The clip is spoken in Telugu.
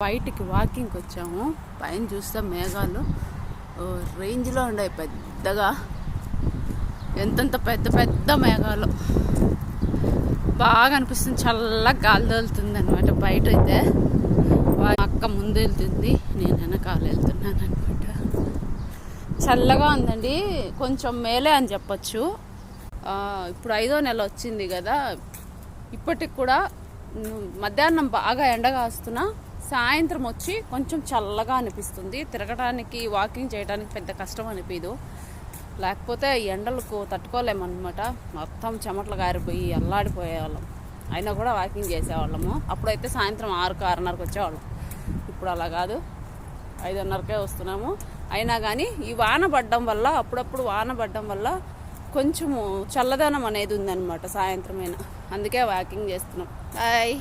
బయటికి వాకింగ్కి వచ్చాము. పైన చూస్తే మేఘాలు రేంజ్లో ఉన్నాయి, పెద్దగా ఎంతంత పెద్ద పెద్ద మేఘాలు బాగా అనిపిస్తుంది. చల్లగా గాలి తోలుతుంది అనమాట. బయట అయితే అక్క ముందు వెళ్తుంది, నేను వెనకాల వెళ్తున్నాను అనమాట. చల్లగా ఉందండి, కొంచెం మేలే అని చెప్పచ్చు. ఇప్పుడు 5వ నెల వచ్చింది కదా, ఇప్పటికి కూడా మధ్యాహ్నం బాగా ఎండగా వస్తున్నా సాయంత్రం వచ్చి కొంచెం చల్లగా అనిపిస్తుంది. తిరగడానికి వాకింగ్ చేయడానికి పెద్ద కష్టం అనిపించదు. లేకపోతే ఎండలకు తట్టుకోలేమన్నమాట. మొత్తం చెమటలు గారిపోయి అల్లాడిపోయేవాళ్ళం. అయినా కూడా వాకింగ్ చేసేవాళ్ళము. అప్పుడైతే సాయంత్రం 6కు 6:30కు వచ్చేవాళ్ళం. ఇప్పుడు అలా కాదు, 5:30కే వస్తున్నాము. అయినా కానీ ఈ వాన పడడం వల్ల, అప్పుడప్పుడు వాన పడడం వల్ల కొంచెము చల్లదనం అనేది ఉందన్నమాట సాయంత్రమైనా. అందుకే వాకింగ్ చేస్తున్నాం. బాయ్.